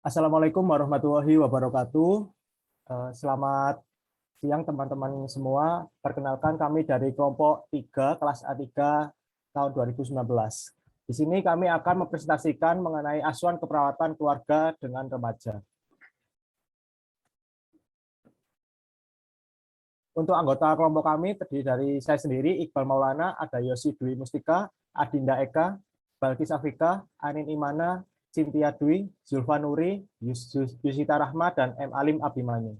Assalamualaikum warahmatullahi wabarakatuh. Selamat siang teman-teman semua. Perkenalkan kami dari kelompok 3 kelas A3 tahun 2019. Di sini kami akan mempresentasikan mengenai asuhan keperawatan keluarga dengan remaja. Untuk anggota kelompok kami terdiri dari saya sendiri, Iqbal Maulana, ada Yosi Dwi Mustika, Adinda Eka, Balkis Afika, Anin Imana, Cynthia Dwi, Zulfa Nuri, Yusita Rahma, dan M. Alim Abimanyu.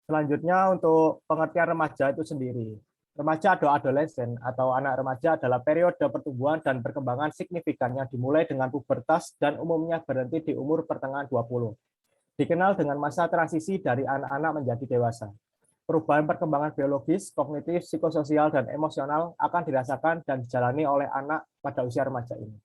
Selanjutnya untuk pengertian remaja itu sendiri. Remaja atau adolescent atau anak remaja adalah periode pertumbuhan dan perkembangan signifikan yang dimulai dengan pubertas dan umumnya berhenti di umur pertengahan 20. Dikenal dengan masa transisi dari anak-anak menjadi dewasa. Perubahan perkembangan biologis, kognitif, psikososial, dan emosional akan dirasakan dan dijalani oleh anak pada usia remaja ini.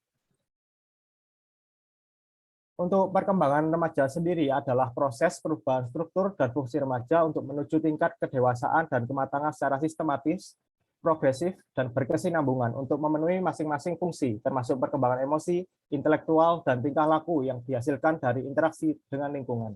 Untuk perkembangan remaja sendiri adalah proses perubahan struktur dan fungsi remaja untuk menuju tingkat kedewasaan dan kematangan secara sistematis, progresif, dan berkesinambungan untuk memenuhi masing-masing fungsi, termasuk perkembangan emosi, intelektual, dan tingkah laku yang dihasilkan dari interaksi dengan lingkungan.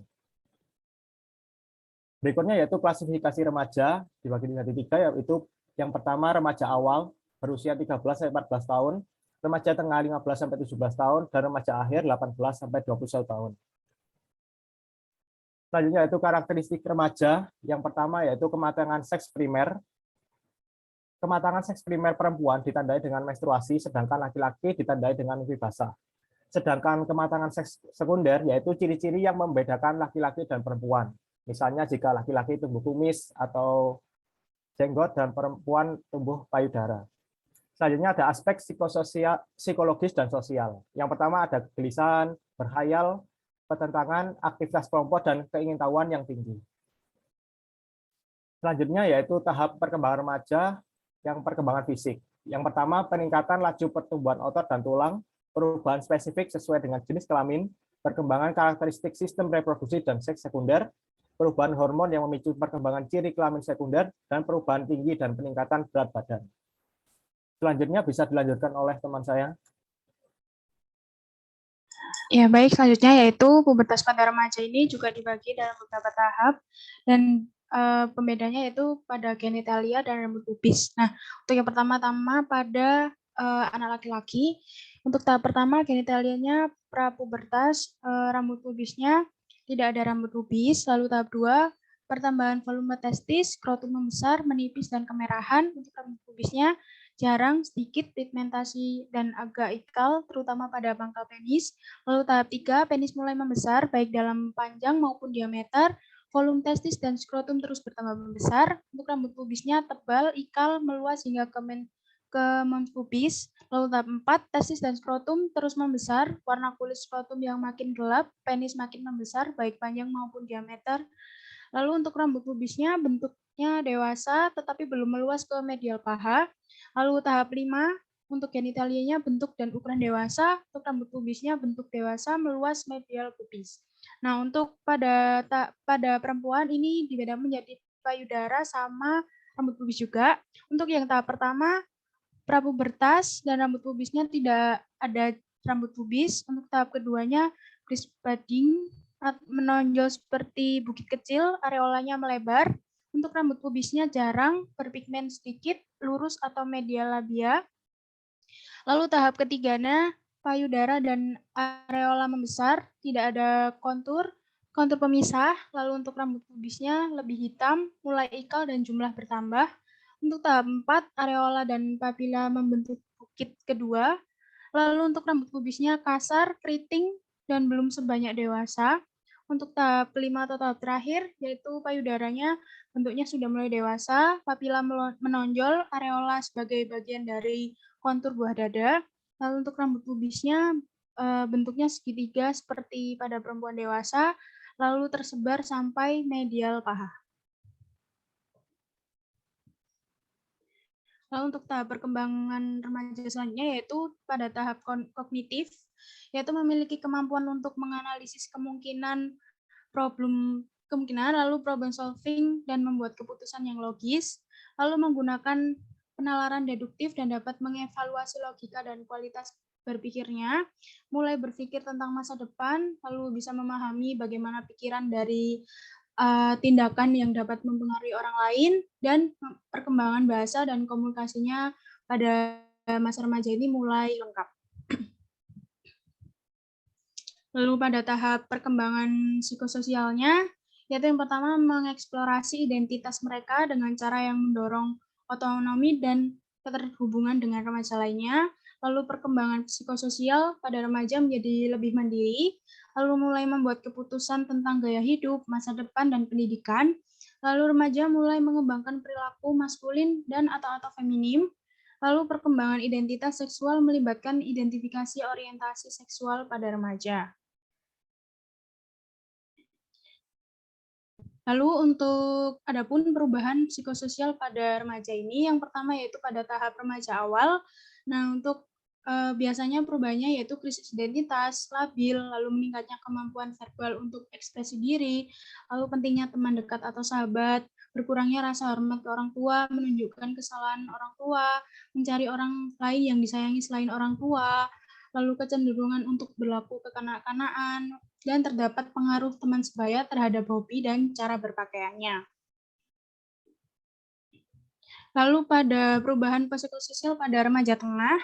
Berikutnya yaitu klasifikasi remaja, dibagi menjadi 3, yaitu yang pertama remaja awal, berusia 13-14 tahun, remaja tengah 15-17 tahun, dan remaja akhir 18-21 tahun. Selanjutnya yaitu karakteristik remaja. Yang pertama yaitu kematangan seks primer. Kematangan seks primer perempuan ditandai dengan menstruasi, sedangkan laki-laki ditandai dengan mimpi basah. Sedangkan kematangan seks sekunder yaitu ciri-ciri yang membedakan laki-laki dan perempuan. Misalnya jika laki-laki tumbuh kumis atau jenggot dan perempuan tumbuh payudara. Selanjutnya ada aspek psikososial, psikologis dan sosial. Yang pertama ada kegelisahan, berhayal, pertentangan, aktivitas kelompok, dan keingintahuan yang tinggi. Selanjutnya yaitu tahap perkembangan remaja yang perkembangan fisik. Yang pertama peningkatan laju pertumbuhan otot dan tulang, perubahan spesifik sesuai dengan jenis kelamin, perkembangan karakteristik sistem reproduksi dan seks sekunder, perubahan hormon yang memicu perkembangan ciri kelamin sekunder, dan perubahan tinggi dan peningkatan berat badan. Selanjutnya bisa dilanjutkan oleh teman saya. Ya, baik. Selanjutnya yaitu pubertas pada remaja ini juga dibagi dalam beberapa tahap dan pembedanya yaitu pada genitalia dan rambut pubis. Nah, untuk yang pertama-tama pada anak laki-laki, untuk tahap pertama genitalianya prapubertas, rambut pubisnya tidak ada rambut pubis. Lalu tahap 2 pertambahan volume testis, skrotum membesar, menipis dan kemerahan. Untuk rambut pubisnya jarang, sedikit, pigmentasi dan agak ikal, terutama pada pangkal penis. Lalu tahap 3, penis mulai membesar, baik dalam panjang maupun diameter, volume testis dan skrotum terus bertambah membesar. Untuk rambut pubisnya tebal, ikal, meluas hingga ke mons pubis. Lalu tahap 4, testis dan skrotum terus membesar, warna kulit skrotum yang makin gelap, penis makin membesar, baik panjang maupun diameter. Lalu untuk rambut pubisnya bentuknya dewasa, tetapi belum meluas ke medial paha. Lalu tahap 5, untuk genitalianya bentuk dan ukuran dewasa, untuk rambut pubisnya bentuk dewasa meluas medial pubis. Nah, untuk pada perempuan ini dibedakan menjadi payudara sama rambut pubis juga. Untuk yang tahap pertama, prapubertas dan rambut pubisnya tidak ada rambut pubis. Untuk tahap keduanya, crisp budding, menonjol seperti bukit kecil, areolanya melebar. Untuk rambut pubisnya jarang, berpigmen sedikit, lurus atau medial labia. Lalu tahap ketiganya, payudara dan areola membesar, tidak ada kontur pemisah. Lalu untuk rambut pubisnya lebih hitam, mulai ikal dan jumlah bertambah. Untuk tahap 4, areola dan papila membentuk bukit kedua. Lalu untuk rambut pubisnya kasar, keriting, dan belum sebanyak dewasa. Untuk tahap kelima atau tahap terakhir, yaitu payudaranya bentuknya sudah mulai dewasa, papila menonjol, areola sebagai bagian dari kontur buah dada. Lalu untuk rambut pubisnya bentuknya segitiga seperti pada perempuan dewasa, lalu tersebar sampai medial paha. Lalu untuk tahap perkembangan remaja selanjutnya yaitu pada tahap kognitif, yaitu memiliki kemampuan untuk menganalisis lalu problem solving dan membuat keputusan yang logis, lalu menggunakan penalaran deduktif dan dapat mengevaluasi logika dan kualitas berpikirnya, mulai berpikir tentang masa depan, lalu bisa memahami bagaimana pikiran dari tindakan yang dapat mempengaruhi orang lain, dan perkembangan bahasa dan komunikasinya pada masa remaja ini mulai lengkap. Lalu pada tahap perkembangan psikososialnya, yaitu yang pertama mengeksplorasi identitas mereka dengan cara yang mendorong otonomi dan keterhubungan dengan remaja lainnya. Lalu perkembangan psikososial pada remaja menjadi lebih mandiri, lalu mulai membuat keputusan tentang gaya hidup, masa depan, dan pendidikan. Lalu remaja mulai mengembangkan perilaku maskulin dan atau feminim. Lalu perkembangan identitas seksual melibatkan identifikasi orientasi seksual pada remaja. Lalu untuk adapun perubahan psikososial pada remaja ini, yang pertama yaitu pada tahap remaja awal. Nah, untuk biasanya perubahannya yaitu krisis identitas, labil, lalu meningkatnya kemampuan verbal untuk ekspresi diri, lalu pentingnya teman dekat atau sahabat, berkurangnya rasa hormat ke orang tua, menunjukkan kesalahan orang tua, mencari orang lain yang disayangi selain orang tua, lalu kecenderungan untuk berlaku kekanak-kanakan, dan terdapat pengaruh teman sebaya terhadap hobi dan cara berpakaiannya. Lalu pada perubahan psikososial pada remaja tengah,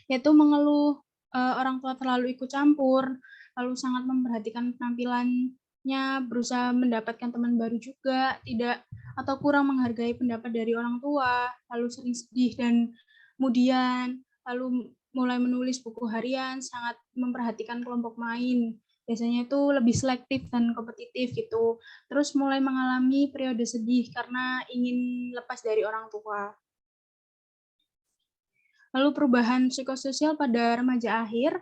yaitu mengeluh orang tua terlalu ikut campur, lalu sangat memperhatikan penampilannya, berusaha mendapatkan teman baru juga, tidak atau kurang menghargai pendapat dari orang tua, lalu sering sedih dan kemudian lalu mulai menulis buku harian, sangat memperhatikan kelompok main. Biasanya itu lebih selektif dan kompetitif gitu. Terus mulai mengalami periode sedih karena ingin lepas dari orang tua. Lalu perubahan psikososial pada remaja akhir,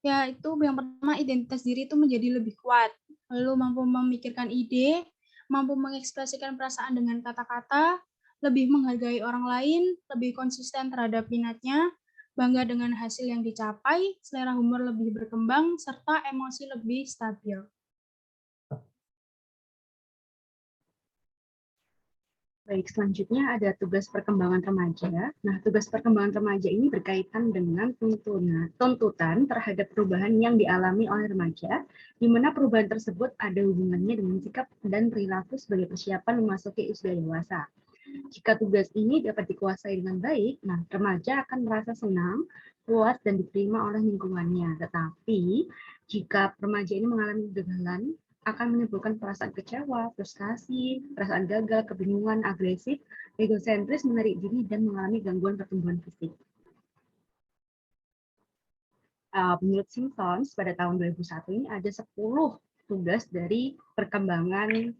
yaitu yang pertama identitas diri itu menjadi lebih kuat, lalu mampu memikirkan ide, mampu mengekspresikan perasaan dengan kata-kata, lebih menghargai orang lain, lebih konsisten terhadap minatnya, bangga dengan hasil yang dicapai, selera humor lebih berkembang, serta emosi lebih stabil. Baik, selanjutnya ada tugas perkembangan remaja. Nah, tugas perkembangan remaja ini berkaitan dengan tuntutan terhadap perubahan yang dialami oleh remaja, di mana perubahan tersebut ada hubungannya dengan sikap dan perilaku sebagai persiapan memasuki usia dewasa. Jika tugas ini dapat dikuasai dengan baik, nah remaja akan merasa senang, puas, dan diterima oleh lingkungannya. Tetapi, jika remaja ini mengalami kegagalan, akan menimbulkan perasaan kecewa, frustasi, perasaan gagal, kebingungan, agresif, egosentris, menarik diri, dan mengalami gangguan pertumbuhan fisik. Menurut Simpsons, pada tahun 2001 ini ada 10 tugas dari perkembangan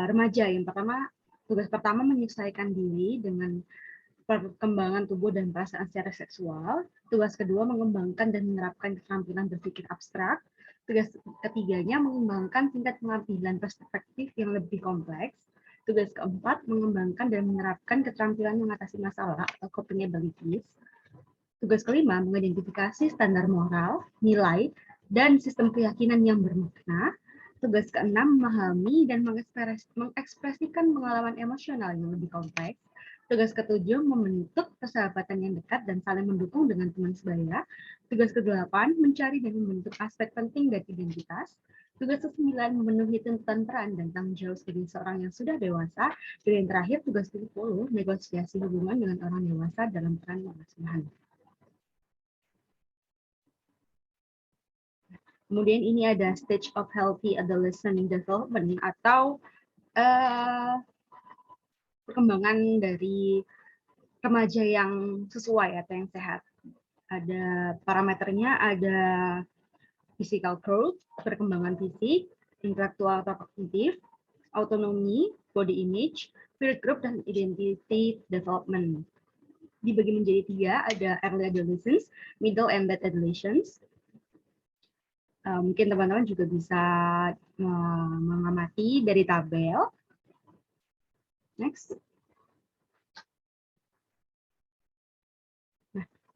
remaja. Yang pertama, tugas pertama menyesuaikan diri dengan perkembangan tubuh dan perasaan secara seksual. Tugas kedua, mengembangkan dan menerapkan keterampilan berpikir abstrak. Tugas ketiganya, mengembangkan tingkat pengambilan perspektif yang lebih kompleks. Tugas keempat, mengembangkan dan menerapkan keterampilan mengatasi masalah atau coping abilities. Tugas kelima, mengidentifikasi standar moral, nilai, dan sistem keyakinan yang bermakna. Tugas keenam, memahami dan mengekspresikan pengalaman emosional yang lebih kompleks. Tugas ketujuh, membentuk persahabatan yang dekat dan saling mendukung dengan teman sebaya. Tugas kedelapan, mencari dan membentuk aspek penting dari identitas. Tugas ke-9, memenuhi tuntutan peran dan tanggung jawab sebagai seorang yang sudah dewasa. Dan yang terakhir, tugas ke-10, negosiasi hubungan dengan orang dewasa dalam peran pengasuhan. Kemudian ini ada stage of healthy adolescent development atau perkembangan dari remaja yang sesuai atau yang sehat. Ada parameternya, ada physical growth, perkembangan fisik, intelektual atau kognitif, autonomi, body image, peer group, dan identity development. Dibagi menjadi 3, ada early adolescence, middle and late adolescence. Mungkin teman-teman juga bisa mengamati dari tabel. Next.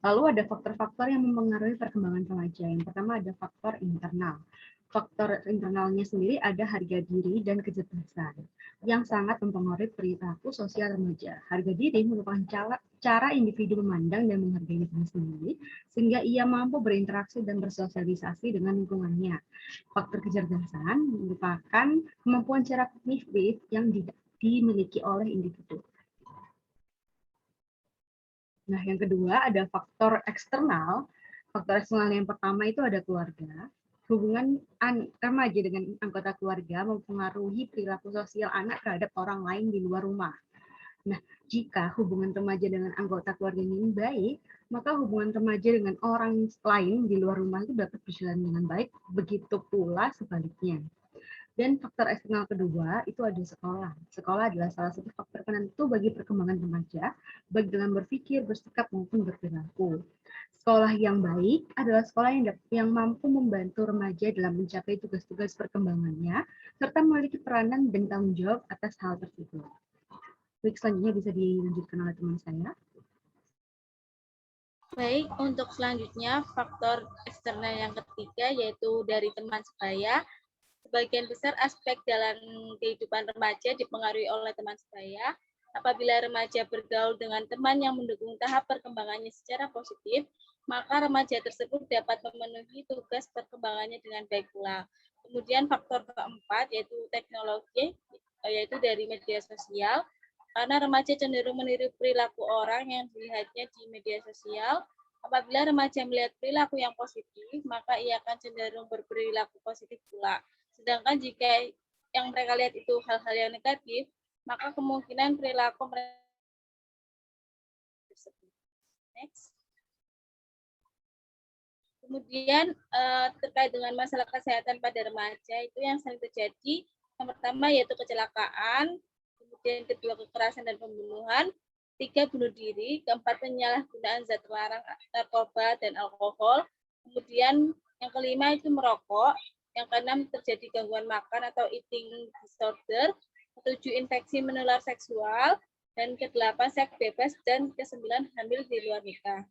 Lalu ada faktor-faktor yang mempengaruhi perkembangan remaja. Yang pertama ada faktor internal. faktor internalnya sendiri ada harga diri dan kecerdasan yang sangat mempengaruhi perilaku sosial remaja. Harga diri merupakan cara individu memandang dan menghargai diri sendiri sehingga ia mampu berinteraksi dan bersosialisasi dengan lingkungannya. Faktor kecerdasan merupakan kemampuan secara kognitif yang dimiliki oleh individu. Nah, yang kedua ada faktor eksternal. Faktor eksternal yang pertama itu ada keluarga. Hubungan remaja dengan anggota keluarga mempengaruhi perilaku sosial anak terhadap orang lain di luar rumah. Nah, jika hubungan remaja dengan anggota keluarganya ini baik, maka hubungan remaja dengan orang lain di luar rumah itu dapat berjalan dengan baik, begitu pula sebaliknya. Dan faktor eksternal kedua itu ada sekolah. Sekolah adalah salah satu faktor penentu bagi perkembangan remaja, baik dalam berpikir, bersikap, maupun berperilaku. Sekolah yang baik adalah sekolah yang mampu membantu remaja dalam mencapai tugas-tugas perkembangannya, serta memiliki peranan dan tanggung jawab atas hal tersebut. Baik, selanjutnya bisa dilanjutkan oleh teman saya. Baik, untuk selanjutnya faktor eksternal yang ketiga yaitu dari teman sebaya. Sebagian besar aspek dalam kehidupan remaja dipengaruhi oleh teman sebaya. Apabila remaja bergaul dengan teman yang mendukung tahap perkembangannya secara positif, maka remaja tersebut dapat memenuhi tugas perkembangannya dengan baik pula. Kemudian faktor keempat yaitu teknologi, yaitu dari media sosial. Karena remaja cenderung meniru perilaku orang yang dilihatnya di media sosial. Apabila remaja melihat perilaku yang positif, maka ia akan cenderung berperilaku positif pula. Sedangkan jika yang mereka lihat itu hal-hal yang negatif, maka kemungkinan perilaku mereka tersebut. Next. Kemudian terkait dengan masalah kesehatan pada remaja itu yang sering terjadi, yang pertama yaitu kecelakaan, kemudian kedua kekerasan dan pembunuhan, tiga bunuh diri, keempat penyalahgunaan zat terlarang narkoba dan alkohol, kemudian yang kelima itu merokok, yang keenam terjadi gangguan makan atau eating disorder, ketujuh infeksi menular seksual, dan kedelapan seks bebas, dan kesembilan hamil di luar nikah.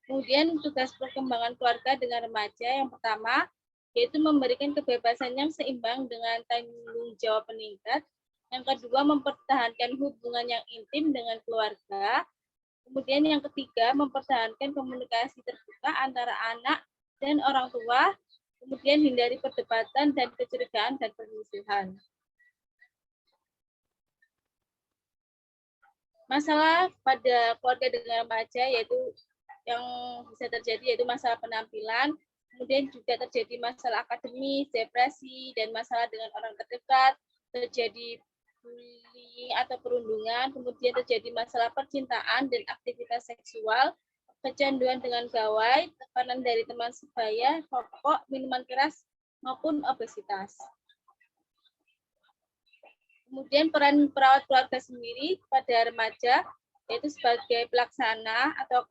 Kemudian tugas perkembangan keluarga dengan remaja yang pertama yaitu memberikan kebebasan yang seimbang dengan tanggung jawab meningkat. Yang kedua mempertahankan hubungan yang intim dengan keluarga. Kemudian yang ketiga mempertahankan komunikasi terbuka antara anak dan orang tua. Kemudian hindari perdebatan dan kecurigaan dan permusuhan. Masalah pada keluarga dengan remaja yaitu yang bisa terjadi yaitu masalah penampilan, kemudian juga terjadi masalah akademis, depresi, dan masalah dengan orang terdekat, terjadi bullying atau perundungan, kemudian terjadi masalah percintaan dan aktivitas seksual, kecanduan dengan gawai, tekanan dari teman sebaya, rokok, minuman keras, maupun obesitas. Kemudian peran perawat keluarga sendiri pada remaja yaitu sebagai pelaksana atau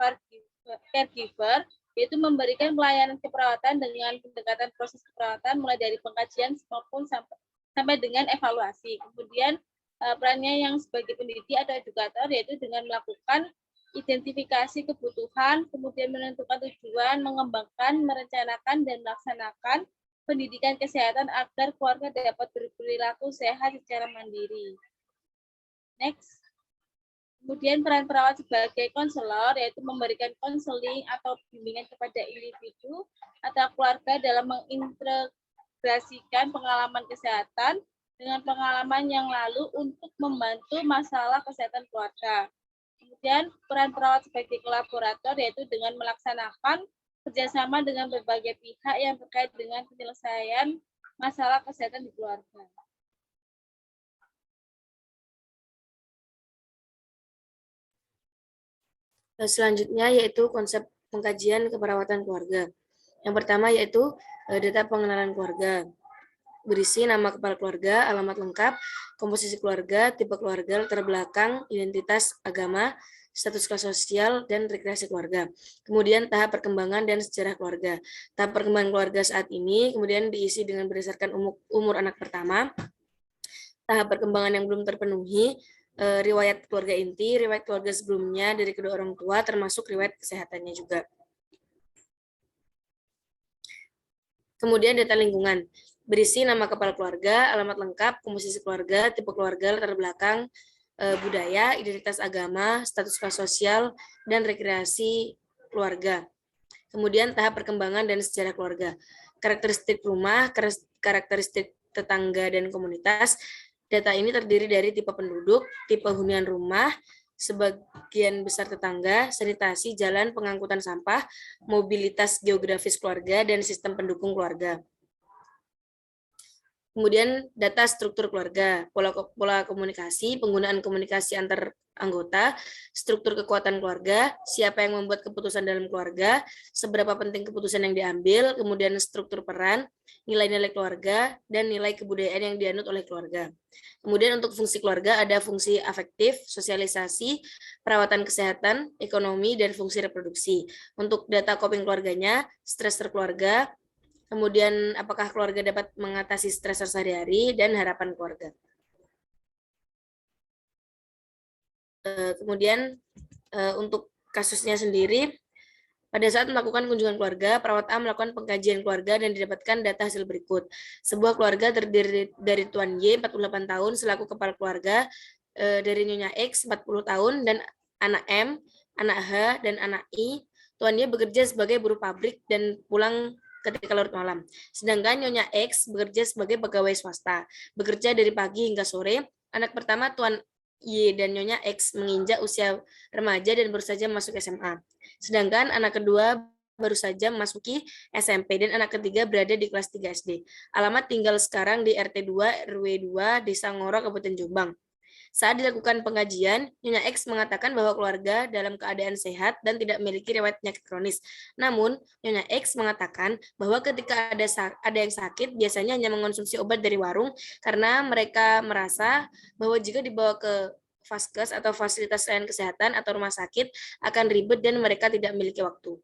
caregiver, yaitu memberikan pelayanan keperawatan dengan pendekatan proses keperawatan mulai dari pengkajian maupun sampai dengan evaluasi. Kemudian perannya yang sebagai pendidik atau edukator yaitu dengan melakukan identifikasi kebutuhan, kemudian menentukan tujuan, mengembangkan, merencanakan, dan melaksanakan pendidikan kesehatan agar keluarga dapat berperilaku sehat secara mandiri. Next. Kemudian peran perawat sebagai konselor yaitu memberikan konseling atau bimbingan kepada individu atau keluarga dalam mengintegrasikan pengalaman kesehatan dengan pengalaman yang lalu untuk membantu masalah kesehatan keluarga. Kemudian peran perawat sebagai kolaborator yaitu dengan melaksanakan kerjasama dengan berbagai pihak yang terkait dengan penyelesaian masalah kesehatan di keluarga. Selanjutnya yaitu konsep pengkajian keperawatan keluarga. Yang pertama yaitu data pengenalan keluarga. Berisi nama kepala keluarga, alamat lengkap, komposisi keluarga, tipe keluarga, latar belakang, identitas, agama, status kelas sosial, dan rekreasi keluarga. Kemudian tahap perkembangan dan sejarah keluarga. Tahap perkembangan keluarga saat ini kemudian diisi dengan berdasarkan umur anak pertama, tahap perkembangan yang belum terpenuhi, riwayat keluarga inti, riwayat keluarga sebelumnya dari kedua orang tua, termasuk riwayat kesehatannya juga. Kemudian data lingkungan, berisi nama kepala keluarga, alamat lengkap, komposisi keluarga, tipe keluarga, latar belakang, budaya, identitas agama, status sosial, dan rekreasi keluarga. Kemudian tahap perkembangan dan sejarah keluarga, karakteristik rumah, karakteristik tetangga dan komunitas. Data ini terdiri dari tipe penduduk, tipe hunian rumah, sebagian besar tetangga, sanitasi, jalan, pengangkutan sampah, mobilitas geografis keluarga, dan sistem pendukung keluarga. Kemudian data struktur keluarga, pola komunikasi, penggunaan komunikasi antar anggota, struktur kekuatan keluarga, siapa yang membuat keputusan dalam keluarga, seberapa penting keputusan yang diambil, kemudian struktur peran, nilai-nilai keluarga, dan nilai kebudayaan yang dianut oleh keluarga. Kemudian untuk fungsi keluarga ada fungsi afektif, sosialisasi, perawatan kesehatan, ekonomi, dan fungsi reproduksi. Untuk data coping keluarganya, stres keluarga, kemudian apakah keluarga dapat mengatasi stres sehari-hari, dan harapan keluarga. Kemudian untuk kasusnya sendiri, pada saat melakukan kunjungan keluarga, perawat A melakukan pengkajian keluarga dan didapatkan data hasil berikut. Sebuah keluarga terdiri dari Tuan Y, 48 tahun, selaku kepala keluarga, dari Nyonya X, 40 tahun, dan anak M, anak H, dan anak I. Tuan Y bekerja sebagai buruh pabrik dan pulang ketika larut malam. Sedangkan Nyonya X bekerja sebagai pegawai swasta, bekerja dari pagi hingga sore. Anak pertama Tuan Y dan Nyonya X menginjak usia remaja dan baru saja masuk SMA. Sedangkan anak kedua baru saja memasuki SMP dan anak ketiga berada di kelas 3 SD. Alamat tinggal sekarang di RT 2 RW 2 Desa Ngoro, Kabupaten Jombang. Saat dilakukan pengajian, Nyonya X mengatakan bahwa keluarga dalam keadaan sehat dan tidak memiliki riwayat penyakit kronis. Namun, Nyonya X mengatakan bahwa ketika ada yang sakit, biasanya hanya mengonsumsi obat dari warung karena mereka merasa bahwa jika dibawa ke vaskes atau fasilitas layanan kesehatan atau rumah sakit akan ribet dan mereka tidak memiliki waktu.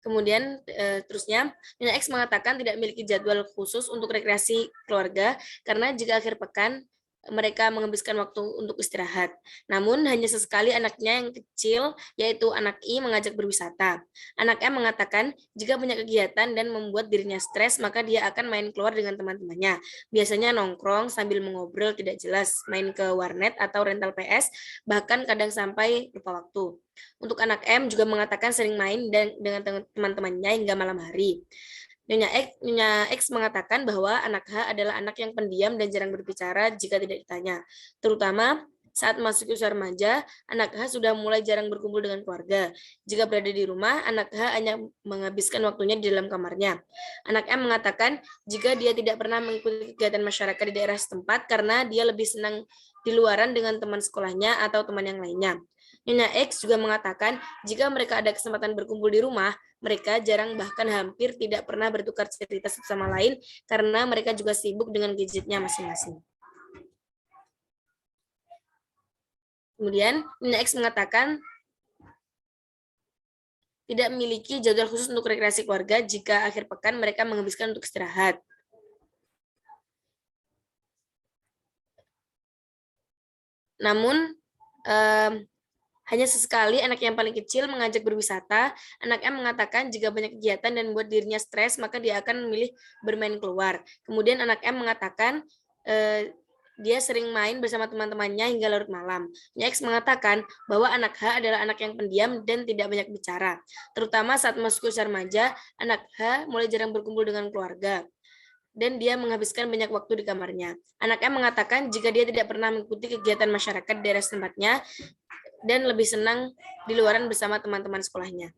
Kemudian terusnya, Nyonya X mengatakan tidak memiliki jadwal khusus untuk rekreasi keluarga karena jika akhir pekan mereka menghabiskan waktu untuk istirahat. Namun hanya sesekali anaknya yang kecil, yaitu anak I, mengajak berwisata. Anak M mengatakan jika punya kegiatan dan membuat dirinya stres, maka dia akan main keluar dengan teman-temannya. Biasanya nongkrong sambil mengobrol tidak jelas, main ke warnet atau rental PS, bahkan kadang sampai lupa waktu. Untuk anak M juga mengatakan sering main dengan teman-temannya hingga malam hari. Nyonya X mengatakan bahwa anak H adalah anak yang pendiam dan jarang berbicara jika tidak ditanya. Terutama saat masuk usia remaja, anak H sudah mulai jarang berkumpul dengan keluarga. Jika berada di rumah, anak H hanya menghabiskan waktunya di dalam kamarnya. Anak M mengatakan jika dia tidak pernah mengikuti kegiatan masyarakat di daerah setempat karena dia lebih senang di luaran dengan teman sekolahnya atau teman yang lainnya. Nyonya X juga mengatakan jika mereka ada kesempatan berkumpul di rumah, mereka jarang bahkan hampir tidak pernah bertukar cerita satu sama lain karena mereka juga sibuk dengan gadgetnya masing-masing. Kemudian, Nyonya X mengatakan tidak memiliki jadwal khusus untuk rekreasi keluarga jika akhir pekan mereka menghabiskan untuk istirahat. Namun, hanya sesekali anak yang paling kecil mengajak berwisata. Anak M mengatakan jika banyak kegiatan dan membuat dirinya stres, maka dia akan memilih bermain keluar. Kemudian anak M mengatakan dia sering main bersama teman-temannya hingga larut malam. X mengatakan bahwa anak H adalah anak yang pendiam dan tidak banyak bicara. Terutama saat masuk usia remaja, anak H mulai jarang berkumpul dengan keluarga dan dia menghabiskan banyak waktu di kamarnya. Anak M mengatakan jika dia tidak pernah mengikuti kegiatan masyarakat di daerah tempatnya dan lebih senang di luaran bersama teman-teman sekolahnya.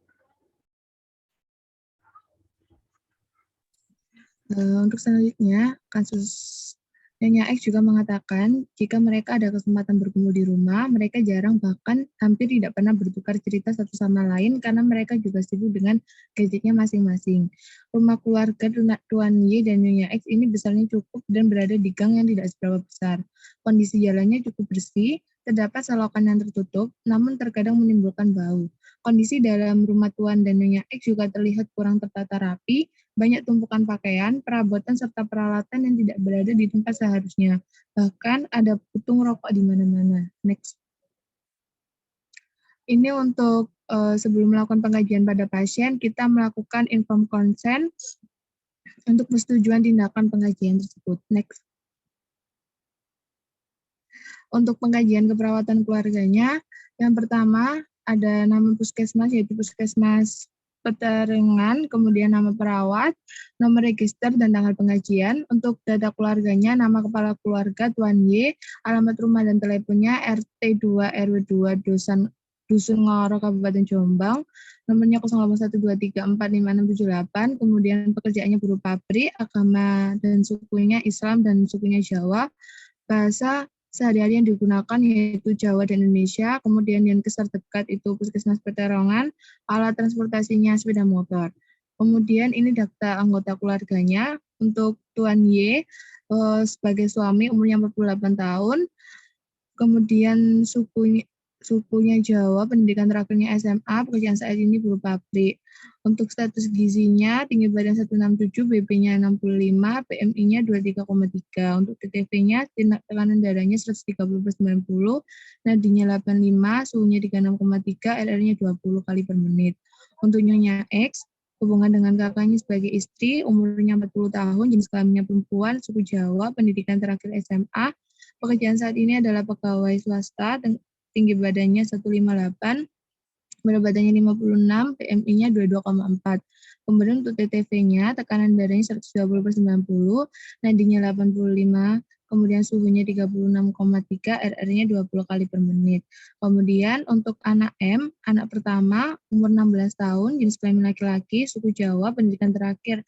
Untuk selanjutnya, kasus Nyonya X juga mengatakan jika mereka ada kesempatan berkumpul di rumah, mereka jarang bahkan hampir tidak pernah bertukar cerita satu sama lain karena mereka juga sibuk dengan gadgetnya masing-masing. Rumah keluarga Tuan Y dan Nyonya X ini besarnya cukup dan berada di gang yang tidak seberapa besar. Kondisi jalannya cukup bersih, terdapat selokan yang tertutup, namun terkadang menimbulkan bau. Kondisi dalam rumah Tuan dan Nyonya X juga terlihat kurang tertata rapi, banyak tumpukan pakaian, perabotan, serta peralatan yang tidak berada di tempat seharusnya. Bahkan ada putung rokok di mana-mana. Next. Ini untuk sebelum melakukan pengkajian pada pasien, kita melakukan informed consent untuk persetujuan tindakan pengkajian tersebut. Next. Untuk pengkajian keperawatan keluarganya, yang pertama ada nama puskesmas, yaitu Puskesmas Petarengan, kemudian nama perawat, nomor register, dan tanggal pengkajian. Untuk data keluarganya, nama kepala keluarga Tuan Y, alamat rumah dan teleponnya RT 2 RW 2 Dusun Ngoro, Kabupaten Jombang, nomornya 0812345678, kemudian pekerjaannya buruh pabrik, agama dan sukunya Islam dan sukunya Jawa, bahasa sehari-hari yang digunakan yaitu Jawa dan Indonesia, kemudian yang terdekat itu Puskesmas Petarongan, alat transportasinya sepeda motor. Kemudian ini daftar anggota keluarganya untuk Tuan Y sebagai suami umurnya 48 tahun, kemudian sukunya Jawa, pendidikan terakhirnya SMA, pekerjaan saat ini buruh pabrik. Untuk status gizinya, tinggi badan 167, BP-nya 65, PMI-nya 23,3. Untuk TTV-nya, tekanan darahnya 130/90, nadinya 85, suhunya 36,3, RR-nya 20 kali per menit. Untuk Nyonya X, hubungan dengan kakaknya sebagai istri, umurnya 40 tahun, jenis kelaminnya perempuan, suku Jawa, pendidikan terakhir SMA, pekerjaan saat ini adalah pegawai swasta, tinggi badannya 158, berat badannya 56, PMI-nya 22,4. Kemudian untuk TTV-nya, tekanan darahnya 120/90, nadinya 85, kemudian suhunya 36,3, RR-nya 20 kali per menit. Kemudian untuk anak M, anak pertama, umur 16 tahun, jenis kelamin laki-laki, suku Jawa, pendidikan terakhir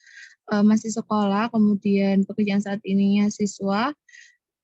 masih sekolah, kemudian pekerjaan saat ininya siswa,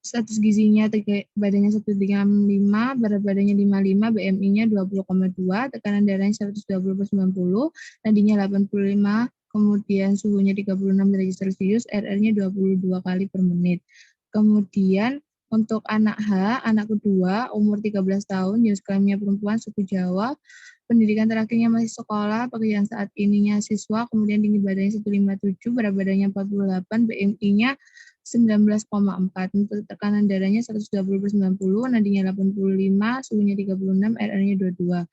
status gizinya badannya 135, berat badannya 55, BMI-nya 20,2, tekanan darahnya 120/90, nadinya 85, kemudian suhunya 36 derajat Celcius, RR-nya 22 kali per menit. Kemudian untuk anak H, anak kedua, umur 13 tahun, jenis kelaminnya perempuan, suku Jawa, pendidikan terakhirnya masih sekolah, pekerjaan saat ininya siswa, kemudian tinggi badannya 157, berat badannya 48, BMI-nya 19,4, untuk tekanan darahnya 120/90, nadinya 85, suhunya 36, RR-nya 22.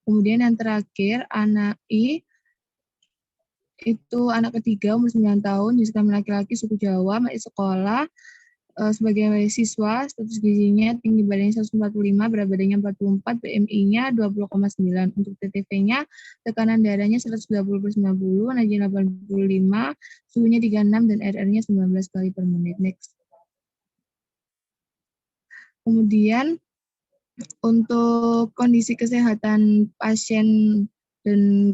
Kemudian yang terakhir, anak I, itu anak ketiga, umur 9 tahun, jenis kelamin laki-laki, suku Jawa, masih sekolah, sebagai siswa, status gizinya tinggi badannya 145, berat badannya 44, BMI-nya 20,9. Untuk TTV-nya, tekanan darahnya 120/90, nadinya 85, suhunya 36, dan RR-nya 19 kali per menit. Next. Kemudian, untuk kondisi kesehatan pasien dan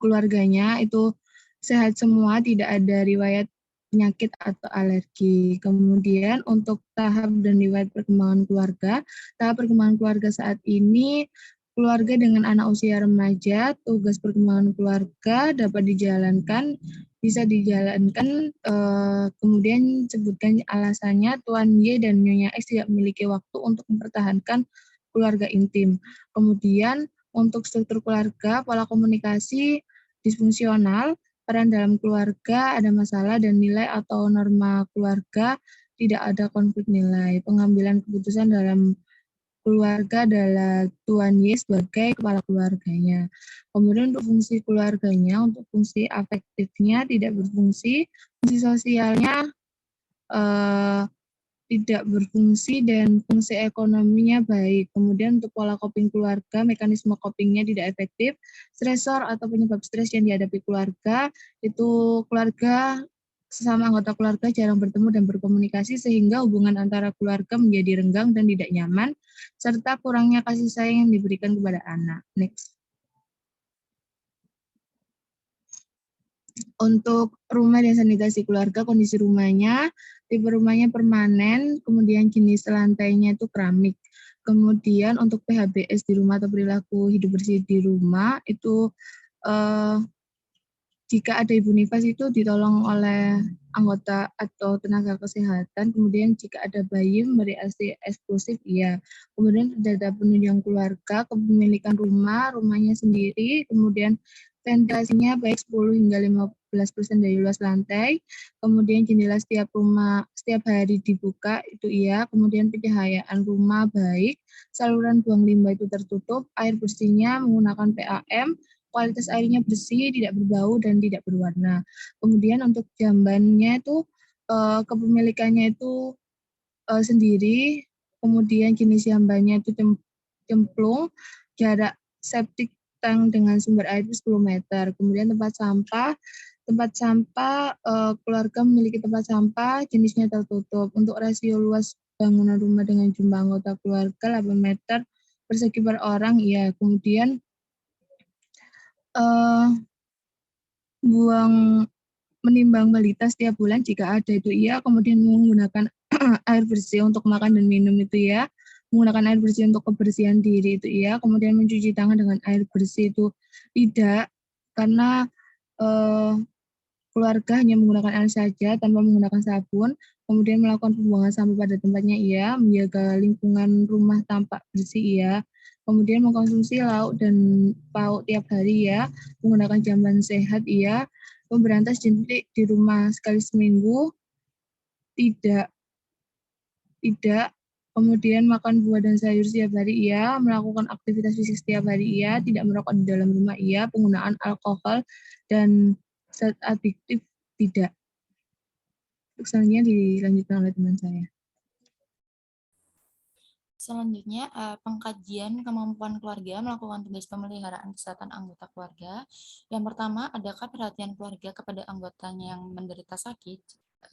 keluarganya itu sehat semua, tidak ada riwayat penyakit atau alergi. Kemudian untuk tahap dan riwayat perkembangan keluarga, tahap perkembangan keluarga saat ini, keluarga dengan anak usia remaja, tugas perkembangan keluarga dapat dijalankan, bisa dijalankan, kemudian sebutkan alasannya, Tuan Y dan Nyonya X tidak memiliki waktu untuk mempertahankan keluarga intim. Kemudian untuk struktur keluarga, pola komunikasi disfungsional, peran dalam keluarga ada masalah, dan nilai atau norma keluarga tidak ada konflik nilai. Pengambilan keputusan dalam keluarga adalah Tuan Y sebagai kepala keluarganya. Kemudian untuk fungsi keluarganya, untuk fungsi afektifnya tidak berfungsi, fungsi sosialnya tidak berfungsi, dan fungsi ekonominya baik. Kemudian untuk pola coping keluarga, mekanisme copingnya tidak efektif. Stresor atau penyebab stres yang dihadapi keluarga, itu keluarga, sesama anggota keluarga jarang bertemu dan berkomunikasi sehingga hubungan antara keluarga menjadi renggang dan tidak nyaman, serta kurangnya kasih sayang yang diberikan kepada anak. Next. Untuk rumah dan sanitasi keluarga, kondisi rumahnya, tipe rumahnya permanen, kemudian jenis lantainya itu keramik. Kemudian untuk PHBS di rumah atau perilaku hidup bersih di rumah, itu jika ada ibu nifas itu ditolong oleh anggota atau tenaga kesehatan. Kemudian jika ada bayi memberi ASI eksklusif, iya. Kemudian data penunjang keluarga, kepemilikan rumah, rumahnya sendiri, kemudian ventilasinya baik 10 hingga 15% dari luas lantai, kemudian jendela setiap rumah setiap hari dibuka, itu iya, kemudian pencahayaan rumah baik, saluran buang limbah itu tertutup, air bersihnya menggunakan PAM, kualitas airnya bersih, tidak berbau, dan tidak berwarna. Kemudian untuk jambannya itu kepemilikannya itu sendiri, kemudian jenis jambannya itu cemplung, jarak septic tank dengan sumber air itu 10 meter. Kemudian tempat sampah keluarga memiliki tempat sampah, jenisnya tertutup. Untuk rasio luas bangunan rumah dengan jumlah anggota keluarga 8 meter persegi per orang, ya. Kemudian menimbang balita setiap bulan jika ada, itu iya. Kemudian menggunakan air bersih untuk makan dan minum, itu ya. Menggunakan air bersih untuk kebersihan diri, itu iya. Kemudian mencuci tangan dengan air bersih itu tidak, karena keluarga hanya menggunakan air saja tanpa menggunakan sabun. Kemudian melakukan pembuangan sampah pada tempatnya, iya. Menjaga lingkungan rumah tampak bersih, iya. Kemudian mengkonsumsi lauk dan pauk tiap hari, ya. Menggunakan jamban sehat, iya. Memberantas jentik di rumah sekali seminggu, tidak. Kemudian makan buah dan sayur setiap hari, iya. Melakukan aktivitas fisik setiap hari, iya. Tidak merokok di dalam rumah, iya. Penggunaan alkohol dan zat adiktif, tidak. Selanjutnya dilanjutkan oleh teman saya. Selanjutnya, pengkajian kemampuan keluarga melakukan tugas pemeliharaan kesehatan anggota keluarga. Yang pertama, adakah perhatian keluarga kepada anggotanya yang menderita sakit?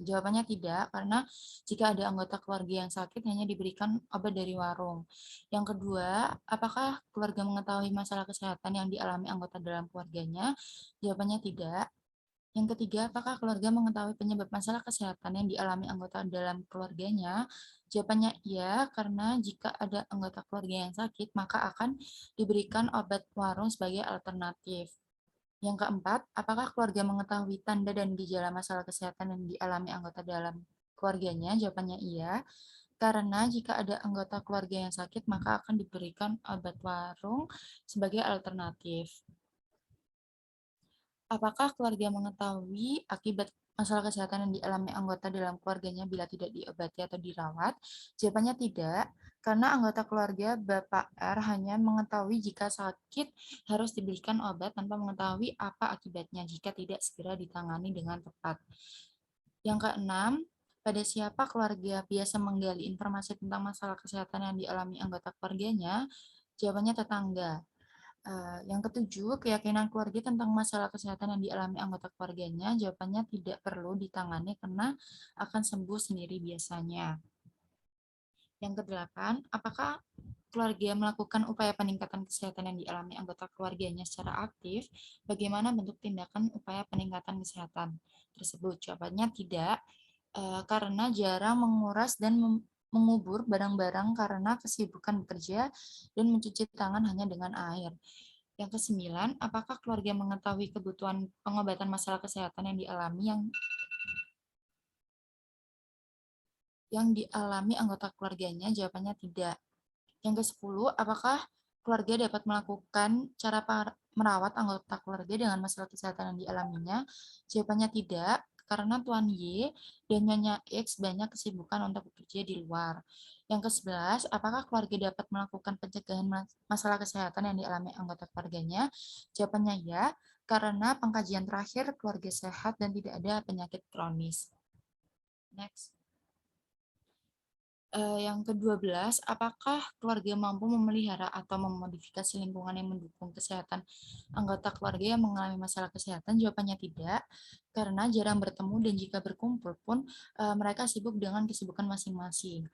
Jawabannya tidak, karena jika ada anggota keluarga yang sakit hanya diberikan obat dari warung. Yang kedua, apakah keluarga mengetahui masalah kesehatan yang dialami anggota dalam keluarganya? Jawabannya tidak. Yang ketiga, apakah keluarga mengetahui penyebab masalah kesehatan yang dialami anggota dalam keluarganya? Jawabannya iya, karena jika ada anggota keluarga yang sakit, maka akan diberikan obat warung sebagai alternatif. Yang keempat, apakah keluarga mengetahui tanda dan gejala masalah kesehatan yang dialami anggota dalam keluarganya? Jawabannya iya, karena jika ada anggota keluarga yang sakit, maka akan diberikan obat warung sebagai alternatif. Apakah keluarga mengetahui akibat masalah kesehatan yang dialami anggota dalam keluarganya bila tidak diobati atau dirawat? Jawabannya tidak, karena anggota keluarga Bapak R hanya mengetahui jika sakit harus diberikan obat tanpa mengetahui apa akibatnya jika tidak segera ditangani dengan tepat. Yang keenam, pada siapa keluarga biasa menggali informasi tentang masalah kesehatan yang dialami anggota keluarganya? Jawabannya tetangga. Yang ketujuh, keyakinan keluarga tentang masalah kesehatan yang dialami anggota keluarganya, jawabannya tidak perlu ditangani karena akan sembuh sendiri biasanya. Yang kedelapan, apakah keluarga melakukan upaya peningkatan kesehatan yang dialami anggota keluarganya secara aktif? Bagaimana bentuk tindakan upaya peningkatan kesehatan tersebut? Jawabannya tidak, karena jarang menguras dan mengubur barang-barang karena kesibukan bekerja dan mencuci tangan hanya dengan air. Yang kesembilan, apakah keluarga mengetahui kebutuhan pengobatan masalah kesehatan yang dialami anggota keluarganya? Jawabannya tidak. Yang ke-10, apakah keluarga dapat melakukan cara merawat anggota keluarga dengan masalah kesehatan yang dialaminya? Jawabannya tidak, karena Tuan Y dan Nyonya X banyak kesibukan untuk bekerja di luar. Yang ke-11, apakah keluarga dapat melakukan pencegahan masalah kesehatan yang dialami anggota keluarganya? Jawabannya ya, karena pengkajian terakhir keluarga sehat dan tidak ada penyakit kronis. Next. Yang ke-12, apakah keluarga mampu memelihara atau memodifikasi lingkungan yang mendukung kesehatan anggota keluarga yang mengalami masalah kesehatan? Jawabannya tidak, karena jarang bertemu dan jika berkumpul pun mereka sibuk dengan kesibukan masing-masing.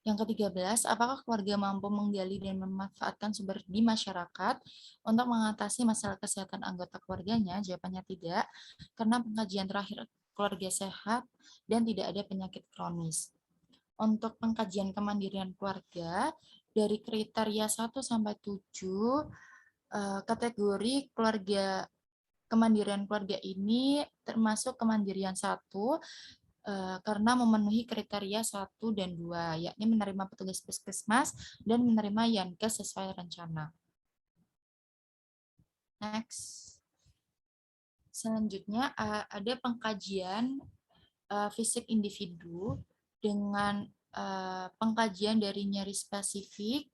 Yang ke-13, apakah keluarga mampu menggali dan memanfaatkan sumber di masyarakat untuk mengatasi masalah kesehatan anggota keluarganya? Jawabannya tidak, karena pengkajian terakhir keluarga sehat dan tidak ada penyakit kronis. Untuk pengkajian kemandirian keluarga, dari kriteria 1 sampai 7, kategori keluarga kemandirian keluarga ini termasuk kemandirian 1, karena memenuhi kriteria 1 dan 2, yakni menerima petugas puskesmas dan menerima Yankes sesuai rencana. Next. Selanjutnya ada pengkajian fisik individu dengan pengkajian dari nyeri spesifik,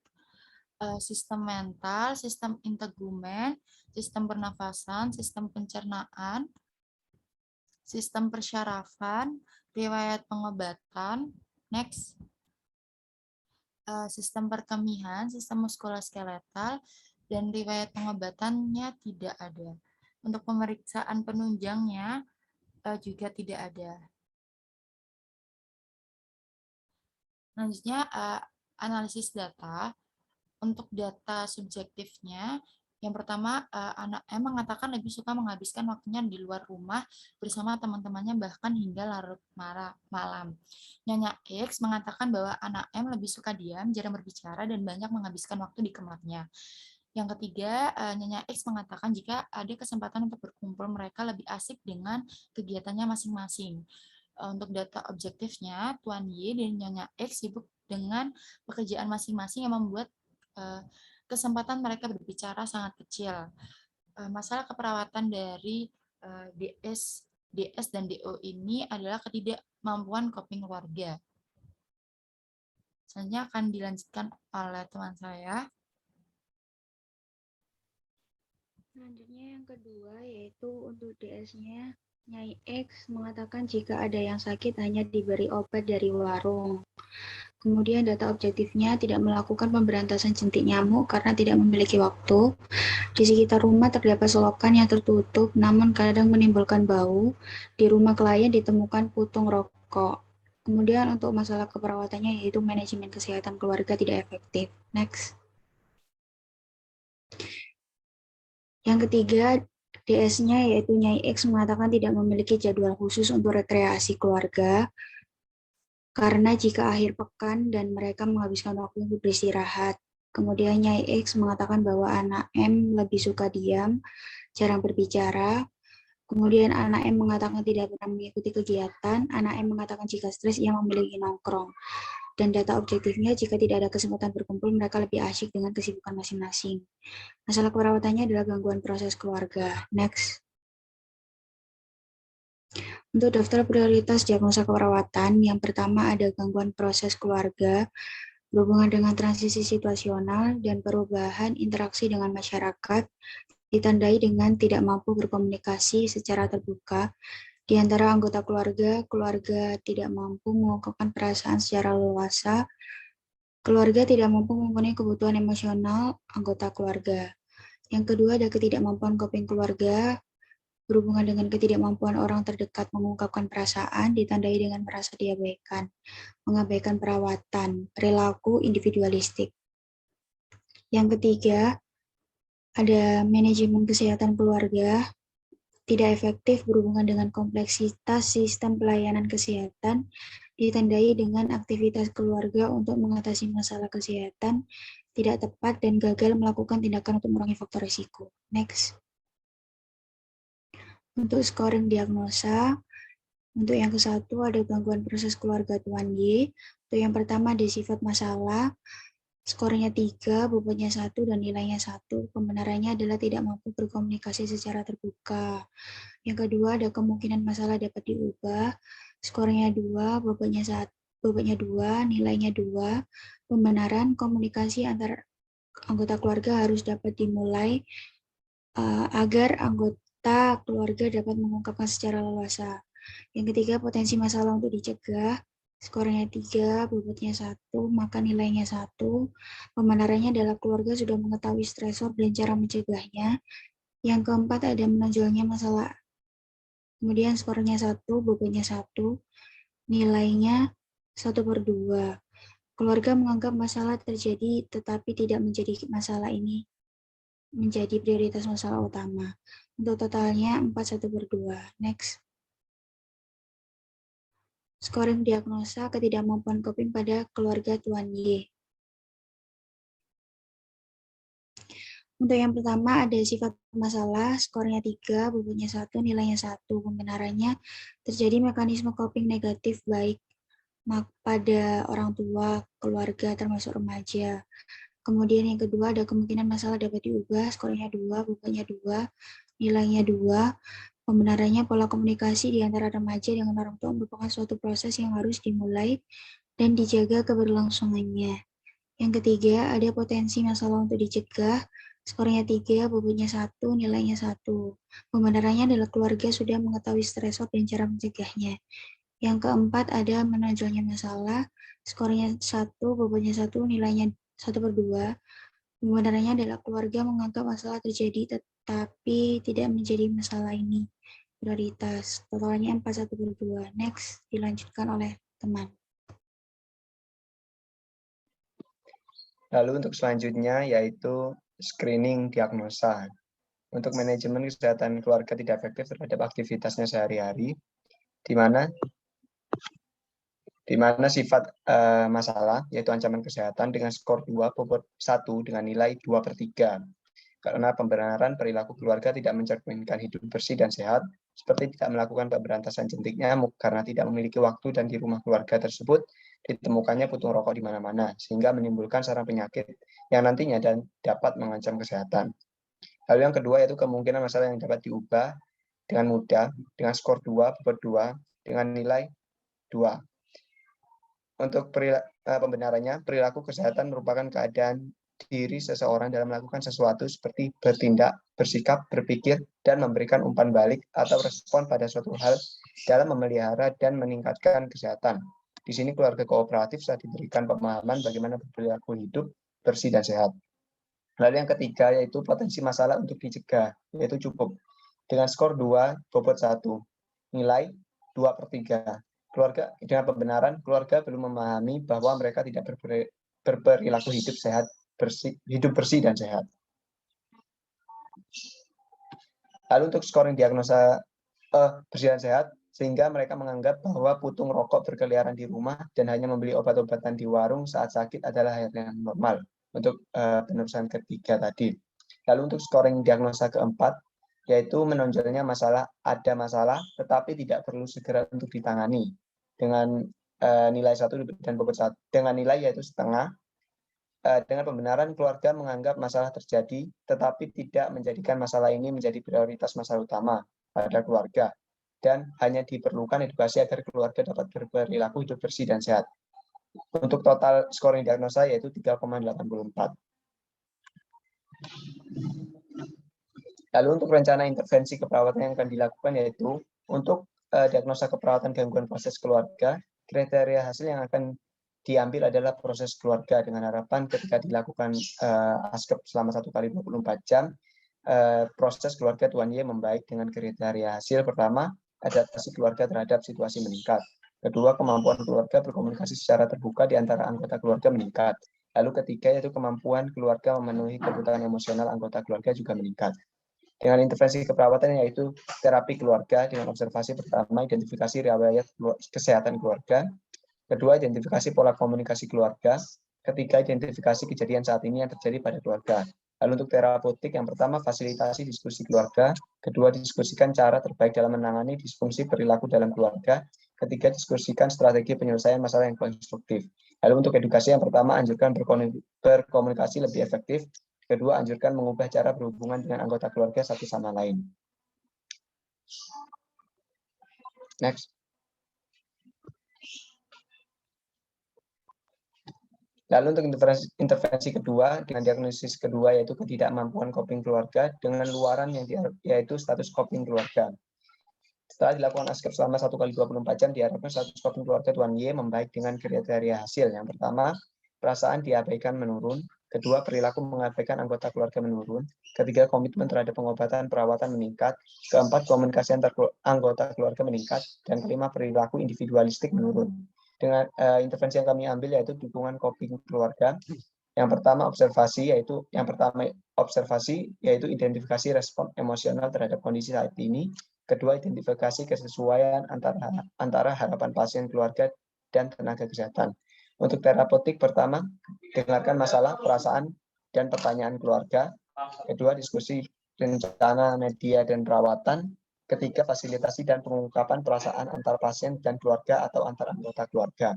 sistem mental, sistem integumen, sistem pernafasan, sistem pencernaan, sistem persyarafan, riwayat pengobatan, next, sistem perkemihan, sistem muskuloskeletal, dan riwayat pengobatannya tidak ada. Untuk pemeriksaan penunjangnya juga tidak ada. Selanjutnya, analisis data. Untuk data subjektifnya, yang pertama, anak M mengatakan lebih suka menghabiskan waktunya di luar rumah bersama teman-temannya bahkan hingga larut malam. Nyonya X mengatakan bahwa anak M lebih suka diam, jarang berbicara, dan banyak menghabiskan waktu di kamarnya. Yang ketiga, Nyonya X mengatakan jika ada kesempatan untuk berkumpul, mereka lebih asik dengan kegiatannya masing-masing. Untuk data objektifnya, Tuan Y dan Nyonya X sibuk dengan pekerjaan masing-masing yang membuat kesempatan mereka berbicara sangat kecil. Masalah keperawatan dari DS dan DO ini adalah ketidakmampuan coping keluarga. Selanjutnya akan dilanjutkan oleh teman saya. Selanjutnya yang kedua yaitu untuk DS-nya, Nyai X mengatakan jika ada yang sakit hanya diberi obat dari warung. Kemudian data objektifnya tidak melakukan pemberantasan jentik nyamuk karena tidak memiliki waktu. Di sekitar rumah terdapat selokan yang tertutup namun kadang menimbulkan bau. Di rumah klien ditemukan putung rokok. Kemudian untuk masalah keperawatannya yaitu manajemen kesehatan keluarga tidak efektif. Next. Yang ketiga, DS-nya yaitu Nyai X mengatakan tidak memiliki jadwal khusus untuk rekreasi keluarga. Karena jika akhir pekan dan mereka menghabiskan waktu untuk beristirahat. Kemudian Nyai X mengatakan bahwa anak M lebih suka diam, jarang berbicara. Kemudian anak M mengatakan tidak pernah mengikuti kegiatan. Anak M mengatakan jika stres ia memiliki nongkrong. Dan data objektifnya jika tidak ada kesempatan berkumpul mereka lebih asyik dengan kesibukan masing-masing. Masalah perawatannya adalah gangguan proses keluarga. Next. Untuk daftar prioritas diagnosa keperawatan, yang pertama ada gangguan proses keluarga, berhubungan dengan transisi situasional, dan perubahan interaksi dengan masyarakat, ditandai dengan tidak mampu berkomunikasi secara terbuka, di antara anggota keluarga, keluarga tidak mampu mengungkapkan perasaan secara leluasa, keluarga tidak mampu memenuhi kebutuhan emosional anggota keluarga. Yang kedua ada ketidakmampuan coping keluarga, berhubungan dengan ketidakmampuan orang terdekat mengungkapkan perasaan, ditandai dengan merasa diabaikan, mengabaikan perawatan, perilaku individualistik. Yang ketiga, ada manajemen kesehatan keluarga, tidak efektif berhubungan dengan kompleksitas sistem pelayanan kesehatan, ditandai dengan aktivitas keluarga untuk mengatasi masalah kesehatan, tidak tepat dan gagal melakukan tindakan untuk mengurangi faktor risiko. Next. Untuk scoring diagnosa, untuk yang ke-1 ada gangguan proses keluarga Tuan Y. Untuk yang pertama ada sifat masalah, skornya 3, bobotnya 1, dan nilainya 1. Pembenarannya adalah tidak mampu berkomunikasi secara terbuka. Yang kedua ada kemungkinan masalah dapat diubah, skornya 2, bobotnya 2, nilainya 2. Pembenaran komunikasi antar anggota keluarga harus dapat dimulai agar anggota keluarga dapat mengungkapkan secara leluasa. Yang ketiga, potensi masalah untuk dicegah. Skornya 3, bobotnya 1, maka nilainya 1. Pembenarannya adalah keluarga sudah mengetahui stresor dan cara mencegahnya. Yang keempat, ada menonjolnya masalah. Kemudian skornya 1, bobotnya 1, nilainya 1/2. Keluarga menganggap masalah terjadi tetapi tidak menjadi masalah ini menjadi prioritas masalah utama. Untuk totalnya 4/1/2. Next. Scoring diagnosa ketidakmampuan coping pada keluarga Tuan Y. Untuk yang pertama ada sifat masalah, skornya 3, bobotnya 1, nilainya 1. Pembenarannya terjadi mekanisme coping negatif baik pada orang tua, keluarga, termasuk remaja. Kemudian yang kedua ada kemungkinan masalah dapat diubah, skornya 2, bobotnya 2, nilainya 2. Pembenarannya, pola komunikasi di antara remaja dengan orang tua merupakan suatu proses yang harus dimulai dan dijaga keberlangsungannya. Yang ketiga, ada potensi masalah untuk dicegah. Skornya 3, bobotnya 1, nilainya 1. Pembenarannya adalah keluarga sudah mengetahui stresor dan cara mencegahnya. Yang keempat, ada menonjolnya masalah. Skornya 1, bobotnya 1, nilainya 1/2. Pembenarannya adalah keluarga menganggap masalah terjadi tetapi tidak menjadi masalah ini prioritas. Totalnya 4/1/2. Next, dilanjutkan oleh teman. Lalu untuk selanjutnya yaitu screening diagnosa. Untuk manajemen kesehatan keluarga tidak efektif terhadap aktivitasnya sehari-hari, di mana sifat masalah yaitu ancaman kesehatan dengan skor 2 bobot 1 dengan nilai 2/3. Karena pembenaran perilaku keluarga tidak mencerminkan hidup bersih dan sehat, seperti tidak melakukan pemberantasan jentik nyamuk karena tidak memiliki waktu dan di rumah keluarga tersebut ditemukannya puntung rokok di mana-mana, sehingga menimbulkan sarang penyakit yang nantinya dapat mengancam kesehatan. Lalu yang kedua yaitu kemungkinan masalah yang dapat diubah dengan mudah dengan skor 2 bobot 2 dengan nilai 2. Untuk pembenarannya, perilaku kesehatan merupakan keadaan diri seseorang dalam melakukan sesuatu seperti bertindak, bersikap, berpikir, dan memberikan umpan balik atau respon pada suatu hal dalam memelihara dan meningkatkan kesehatan. Di sini keluarga kooperatif saat diberikan pemahaman bagaimana berperilaku hidup bersih dan sehat. Lalu yang ketiga yaitu potensi masalah untuk dicegah, yaitu cukup. Dengan skor 2, bobot 1, nilai 2/3. Keluarga dengan pembenaran, keluarga belum memahami bahwa mereka tidak berperilaku hidup bersih dan sehat. Lalu untuk scoring diagnosa bersih dan sehat, sehingga mereka menganggap bahwa puntung rokok berkeliaran di rumah dan hanya membeli obat-obatan di warung saat sakit adalah hal yang normal. Untuk penerusan ketiga tadi. Lalu untuk scoring diagnosa keempat, yaitu menonjolnya ada masalah, tetapi tidak perlu segera untuk ditangani. Dengan nilai 1 dan bobot 1, dengan nilai yaitu setengah. Dengan pembenaran, keluarga menganggap masalah terjadi, tetapi tidak menjadikan masalah ini menjadi prioritas masalah utama pada keluarga, dan hanya diperlukan edukasi agar keluarga dapat berperilaku hidup bersih dan sehat. Untuk total scoring diagnosa yaitu 3,84. Lalu untuk rencana intervensi keperawatan yang akan dilakukan yaitu untuk diagnosa keperawatan gangguan proses keluarga, kriteria hasil yang akan diambil adalah proses keluarga dengan harapan ketika dilakukan ASKEP selama 1 kali 24 jam, proses keluarga Tuan Y membaik dengan kriteria hasil. Pertama, adaptasi keluarga terhadap situasi meningkat. Kedua, kemampuan keluarga berkomunikasi secara terbuka di antara anggota keluarga meningkat. Lalu ketiga, yaitu kemampuan keluarga memenuhi kebutuhan emosional anggota keluarga juga meningkat. Dengan intervensi keperawatan yaitu terapi keluarga dengan observasi pertama, identifikasi riwayat kesehatan keluarga. Kedua, identifikasi pola komunikasi keluarga. Ketiga, identifikasi kejadian saat ini yang terjadi pada keluarga. Lalu untuk terapeutik, yang pertama, fasilitasi diskusi keluarga. Kedua, diskusikan cara terbaik dalam menangani disfungsi perilaku dalam keluarga. Ketiga, diskusikan strategi penyelesaian masalah yang konstruktif. Lalu untuk edukasi, yang pertama, anjurkan berkomunikasi lebih efektif. Kedua, anjurkan mengubah cara berhubungan dengan anggota keluarga satu sama lain. Next. Lalu untuk intervensi kedua, dengan diagnosis kedua yaitu ketidakmampuan coping keluarga dengan luaran yang yaitu status coping keluarga. Setelah dilakukan ASKEP selama 1 kali 24 jam, diharapkan status coping keluarga Tuan Y membaik dengan kriteria hasil. Yang pertama, perasaan diabaikan menurun. Kedua, perilaku mengabaikan anggota keluarga menurun. Ketiga, komitmen terhadap pengobatan perawatan meningkat. Keempat, komunikasi antar anggota keluarga meningkat. Dan kelima, perilaku individualistik menurun. Dengan intervensi yang kami ambil yaitu dukungan coping keluarga. Yang pertama observasi yaitu identifikasi respon emosional terhadap kondisi saat ini. Kedua, identifikasi kesesuaian antara harapan pasien keluarga dan tenaga kesehatan. Untuk terapeutik, pertama, dengarkan masalah, perasaan, dan pertanyaan keluarga. Kedua, diskusi rencana, media, dan perawatan. Ketiga, fasilitasi dan pengungkapan perasaan antar pasien dan keluarga atau antar anggota keluarga.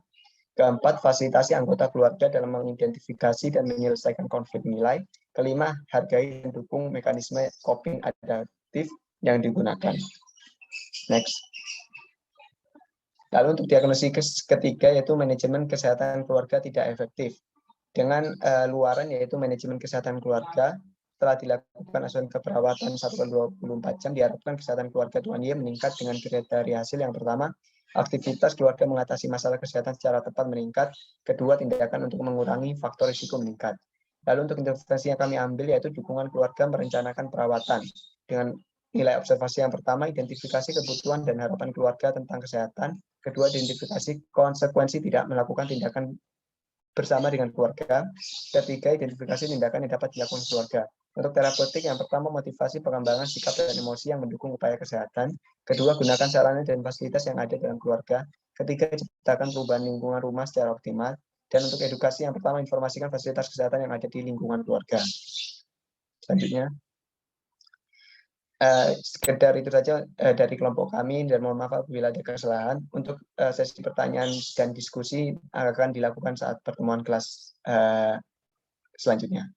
Keempat, fasilitasi anggota keluarga dalam mengidentifikasi dan menyelesaikan konflik nilai. Kelima, hargai dan dukung mekanisme coping adaptif yang digunakan. Next. Lalu untuk diagnosis ketiga yaitu manajemen kesehatan keluarga tidak efektif. Dengan luaran yaitu manajemen kesehatan keluarga, setelah dilakukan asuhan keperawatan 1/24 jam, diharapkan kesehatan keluarga Tuan Y meningkat dengan kriteria hasil yang pertama, aktivitas keluarga mengatasi masalah kesehatan secara tepat meningkat. Kedua, tindakan untuk mengurangi faktor risiko meningkat. Lalu untuk intervensi yang kami ambil yaitu dukungan keluarga merencanakan perawatan. Dengan nilai observasi yang pertama, identifikasi kebutuhan dan harapan keluarga tentang kesehatan. Kedua, identifikasi konsekuensi tidak melakukan tindakan bersama dengan keluarga. Ketiga, identifikasi tindakan yang dapat dilakukan keluarga. Untuk terapeutik, yang pertama, motivasi pengembangan sikap dan emosi yang mendukung upaya kesehatan. Kedua, gunakan sarana dan fasilitas yang ada dalam keluarga. Ketiga, ciptakan perubahan lingkungan rumah secara optimal. Dan untuk edukasi, yang pertama, informasikan fasilitas kesehatan yang ada di lingkungan keluarga. Selanjutnya. Sekedar itu saja dari kelompok kami, dan mohon maaf apabila ada kesalahan. Untuk sesi pertanyaan dan diskusi akan dilakukan saat pertemuan kelas selanjutnya.